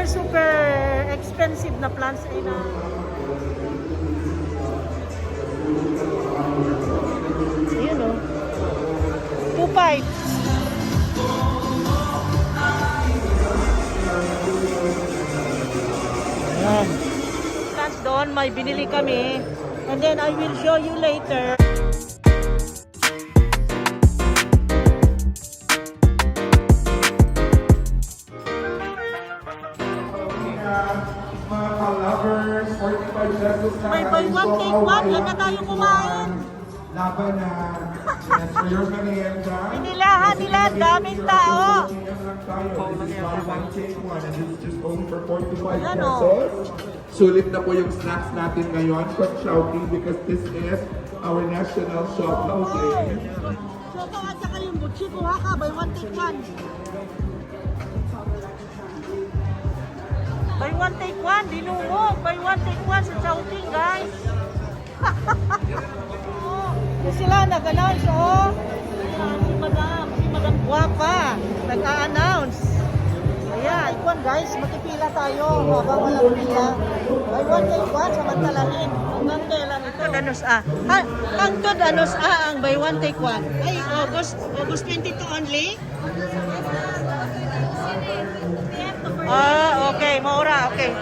super expensive na plants ay na. Ayun o. 2.5. Ayan. Plants doon, may binili kami. And then I will show you later. May buy one, take one. Yan na tayo kumain. Laban na. Yes, for your merienda. Inilahan nila, daming tao. Buy one, take one. And this is just only for 45 Ayan, pesos. Sulit na po yung snacks natin ngayon from Chowking because this is our national shop now. Okay? So, ito at saka yung butchi, kuha ka. Buy one, take one. Buy one, take one. Dinungog. Buy one, take one sa Chowking, guys. Oh, sila nag-announce, oh. Si Madam Guapa nag-a-announce. Ayan, ikuan guys, magpipila tayo habang walang pila. Buy one, take one, samantalahin. Hanggang kailan ito? Hangtod anos ang buy one, take one. Ay, August 22 only? Okay, maura, okay.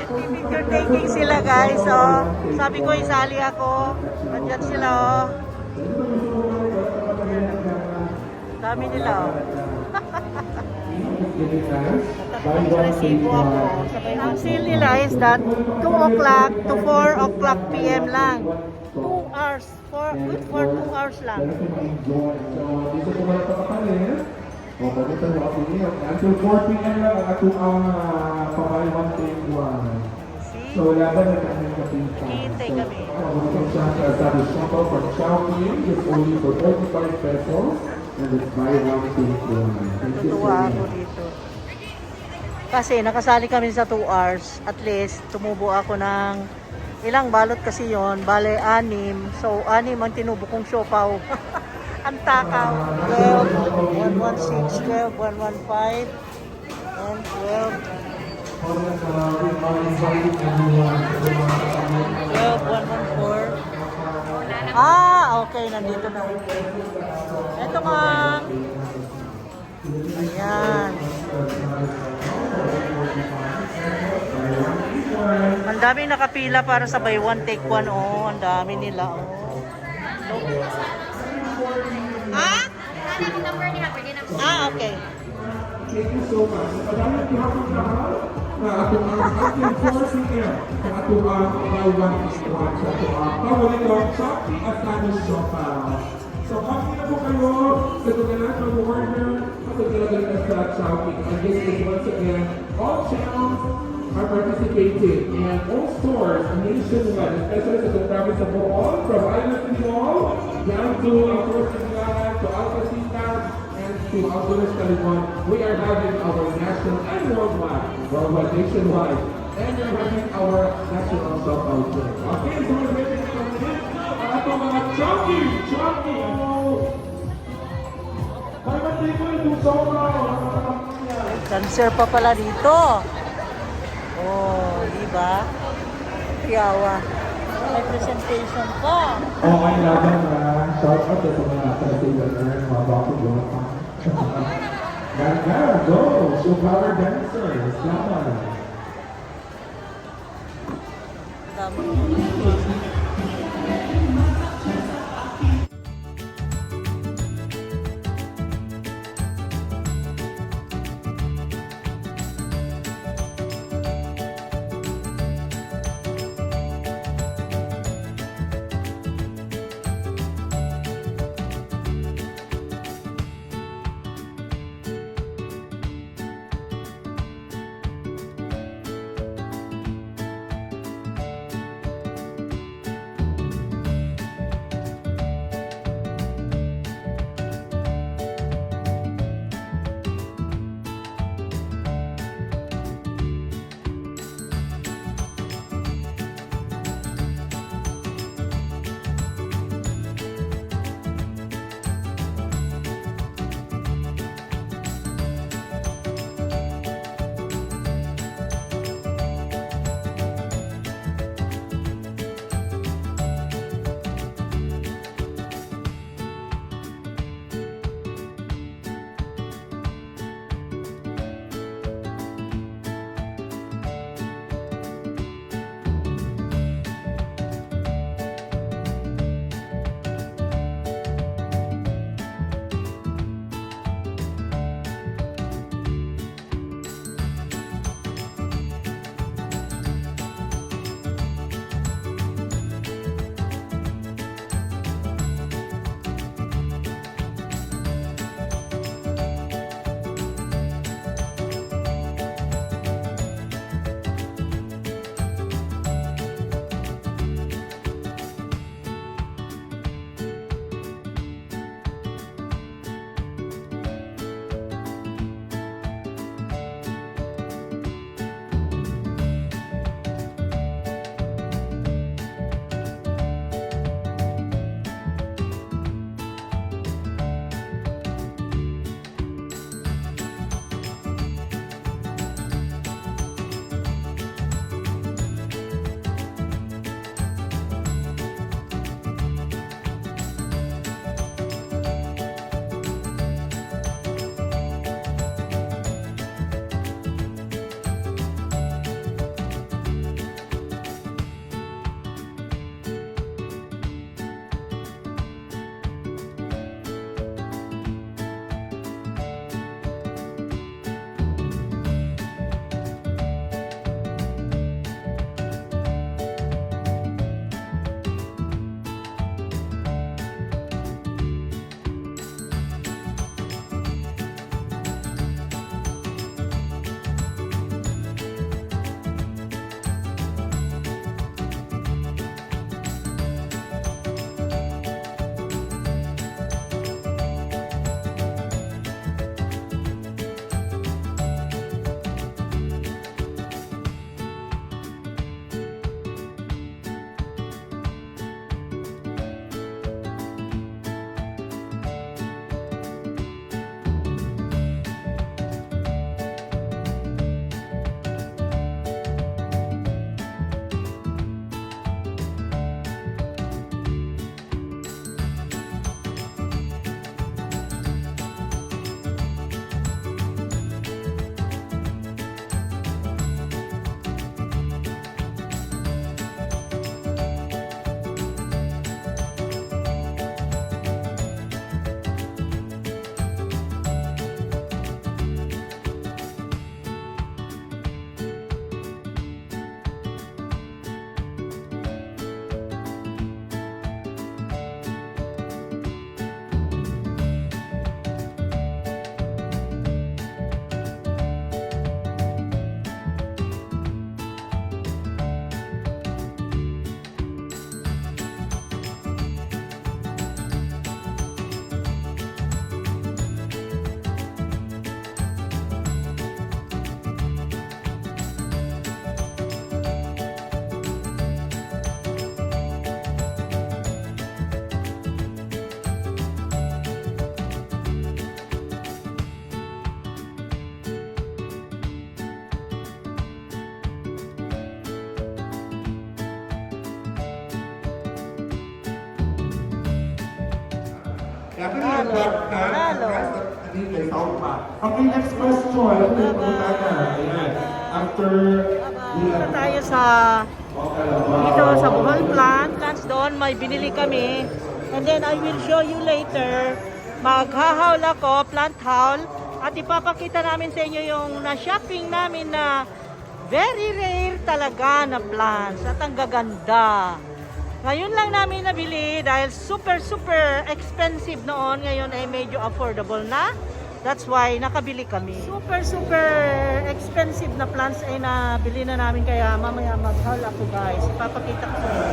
Picture taking sila guys, oh. Sabi ko isali ako. Nandiyan sila, oh. Dami nila, oh. Resibo ako. Ang sale nila is that 2 o'clock to 4 o'clock PM lang. 2 hours. Good for 2 hours lang. Dito po mga kapakalit. O, pagkita mo ako niyo. Until 4 p.m. lang ang atong pabay one take one. So, laban na kami kapinta. Hihintay kami. Welcome siya sa Siopao from Chowking. It's only for 45 pesos. And it's buy one take one. Natutuwa ako dito. Kasi nakasali kami sa 2 hours. At least, tumubo ako ng ilang balot kasi yon, bale 6. So, 6 ang tinubo kong Siopao. Ang takaw. 12, 116, 12, 115, and 12. 12, 114. Okay. Nandito na. Ito nga. Ayan. Ang daming nakapila para sa buy one, take one. Oh, ang dami nila. Oh. Okay. Thank you so much. Padayon po ako lahat na atong until 4 p.m. na atong buy one take one sa atong paborito Chowking at Canon Siopao. So, happy na po kayo sa tugalan ng order at sa tugalan sa Chowking. And this is once again, all channels are participating and all stores nationwide, especially sa the province of Bohol, from Island Mall down to Alcoa to Alcacita and to Alcoa Canon. We are having our national and worldwide, nationwide, and we're having our national shop out there. Okay, so we're ready to come in. Ato mga Chowking! Bakit di ko yung Cancer pa pala dito. Oh, di ba? Yawa. May presentation pa. Okay, laban na. Shout out sa mga taga-tailor, mga bako doon. Ganda, go! Show power dancers. Laban. Dami. Panalo. Okay, next question. Ayan. After Punta tayo sa dito sa Bohol plants doon may binili kami, and then I will show you later. Maghahaul ako, plant haul, at ipapakita namin sa inyo yung na-shopping namin na very rare talaga na plants at ang gaganda. Ngayon lang namin nabili dahil super expensive noon, ngayon ay medyo affordable na. That's why nakabili kami. Super expensive na plants ay nabili na namin, kaya mamaya mag-haul ako guys. Ipapakita ko sa inyo.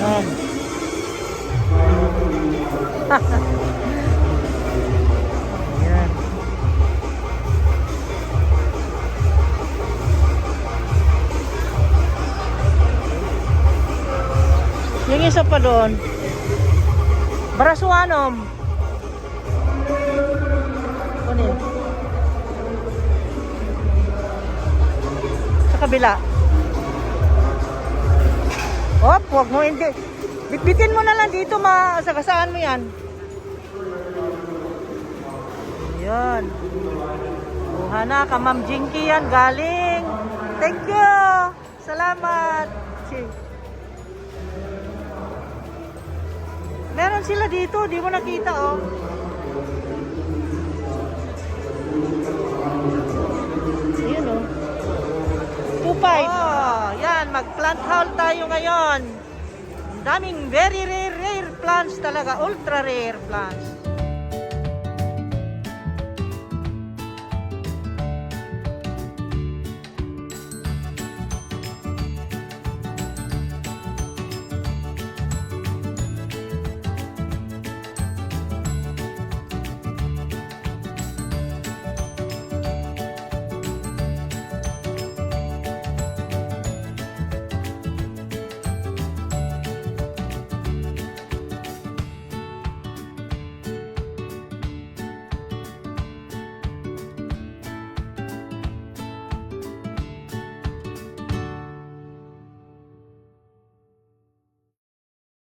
Ayan. Ayan. Yung isa pa doon, Barasuanom. Kunin. Sa kabila. Hop, huwag mo hindi. Bitbitin mo na lang dito, masagasaan mo yan. Ayan. Kuha na, ka Ma'am Jinky yan, galing. Thank you. Salamat. Meron sila dito, di mo nakita, oh. Ayan, oh. 2.5. Oh, yan, mag-plant haul tayo ngayon. Ang daming very rare plants talaga, ultra rare plants.